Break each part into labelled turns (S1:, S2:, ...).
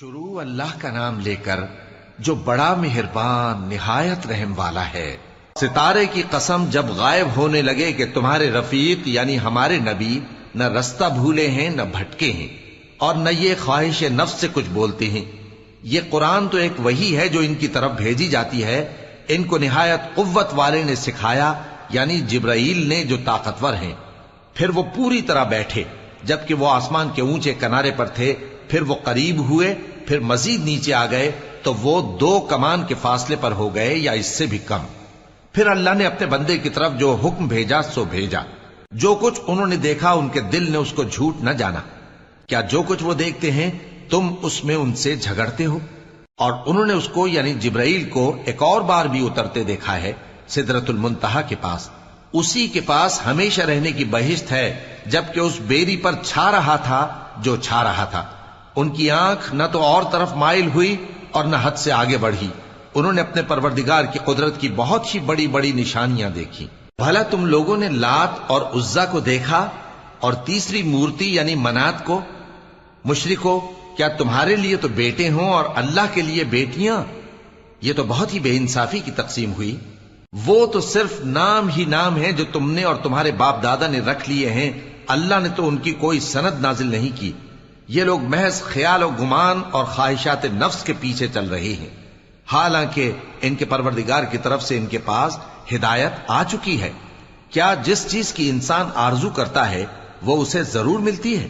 S1: شروع اللہ کا نام لے کر جو بڑا مہربان نہایت رحم والا ہے۔ ستارے کی قسم جب غائب ہونے لگے کہ تمہارے رفیق یعنی ہمارے نبی نہ رستہ بھولے ہیں نہ بھٹکے ہیں اور نہ یہ خواہش نفس سے کچھ بولتے ہیں۔ یہ قرآن تو ایک وحی ہے جو ان کی طرف بھیجی جاتی ہے، ان کو نہایت قوت والے نے سکھایا یعنی جبرائیل نے جو طاقتور ہیں۔ پھر وہ پوری طرح بیٹھے جبکہ وہ آسمان کے اونچے کنارے پر تھے، پھر وہ قریب ہوئے، پھر مزید نیچے آ گئے تو وہ 2 کمان کے فاصلے پر ہو گئے یا اس سے بھی کم۔ پھر اللہ نے اپنے بندے کی طرف جو حکم بھیجا سو بھیجا۔ جو کچھ انہوں نے دیکھا ان کے دل نے اس کو جھوٹ نہ جانا۔ کیا جو کچھ وہ دیکھتے ہیں تم اس میں ان سے جھگڑتے ہو؟ اور انہوں نے اس کو یعنی جبرائیل کو ایک اور بار بھی اترتے دیکھا ہے سدرۃ المنتہا کے پاس۔ اسی کے پاس ہمیشہ رہنے کی بہشت ہے، جبکہ اس بیری پر چھا رہا تھا جو چھا رہا تھا۔ ان کی آنکھ نہ تو اور طرف مائل ہوئی اور نہ حد سے آگے بڑھی۔ انہوں نے اپنے پروردگار کی قدرت کی بہت ہی بڑی بڑی نشانیاں دیکھی۔ بھلا تم لوگوں نے لات اور عزا کو دیکھا اور تیسری مورتی یعنی منات کو؟ مشرکو، کیا تمہارے لیے تو بیٹے ہوں اور اللہ کے لیے بیٹیاں؟ یہ تو بہت ہی بے انصافی کی تقسیم ہوئی۔ وہ تو صرف نام ہی نام ہے جو تم نے اور تمہارے باپ دادا نے رکھ لیے ہیں، اللہ نے تو ان کی کوئی سند نازل نہیں کی۔ یہ لوگ محض خیال و گمان اور خواہشات نفس کے پیچھے چل رہے ہیں، حالانکہ ان کے پروردگار کی طرف سے ان کے پاس ہدایت آ چکی ہے۔ کیا جس چیز کی انسان آرزو کرتا ہے وہ اسے ضرور ملتی ہے؟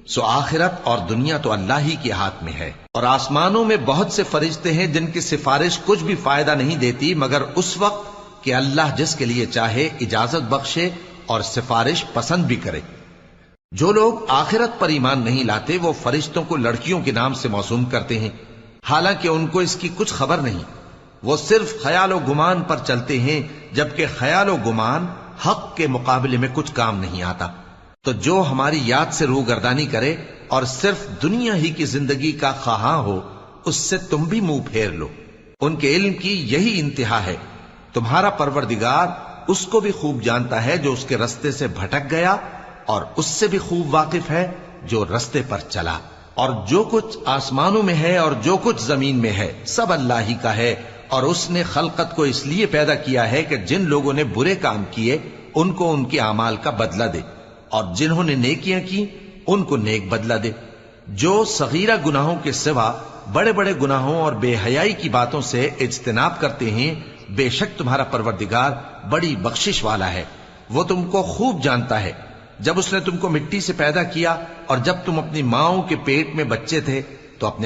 S1: سو آخرت اور دنیا تو اللہ ہی کے ہاتھ میں ہے۔ اور آسمانوں میں بہت سے فرشتے ہیں جن کی سفارش کچھ بھی فائدہ نہیں دیتی مگر اس وقت کہ اللہ جس کے لیے چاہے اجازت بخشے اور سفارش پسند بھی کرے۔ جو لوگ آخرت پر ایمان نہیں لاتے وہ فرشتوں کو لڑکیوں کے نام سے موسوم کرتے ہیں، حالانکہ ان کو اس کی کچھ خبر نہیں۔ وہ صرف خیال و گمان پر چلتے ہیں، جبکہ خیال و گمان حق کے مقابلے میں کچھ کام نہیں آتا۔ تو جو ہماری یاد سے روگردانی کرے اور صرف دنیا ہی کی زندگی کا خواہاں ہو، اس سے تم بھی منہ پھیر لو۔ ان کے علم کی یہی انتہا ہے۔ تمہارا پروردگار اس کو بھی خوب جانتا ہے جو اس کے رستے سے بھٹک گیا، اور اس سے بھی خوب واقف ہے جو رستے پر چلا۔ اور جو کچھ آسمانوں میں ہے اور جو کچھ زمین میں ہے سب اللہ ہی کا ہے، اور اس نے خلقت کو اس لیے پیدا کیا ہے کہ جن لوگوں نے برے کام کیے ان کو ان کے اعمال کا بدلہ دے، اور جنہوں نے نیکیاں کی ان کو نیک بدلہ دے۔ جو صغیرہ گناہوں کے سوا بڑے بڑے گناہوں اور بے حیائی کی باتوں سے اجتناب کرتے ہیں، بے شک تمہارا پروردگار بڑی بخشش والا ہے۔ وہ تم کو خوب جانتا ہے۔ جب اس نے تم کو مٹی سے پیدا کیا اور جب تم اپنی ماؤں کے پیٹ میں بچے تھے تو اپنے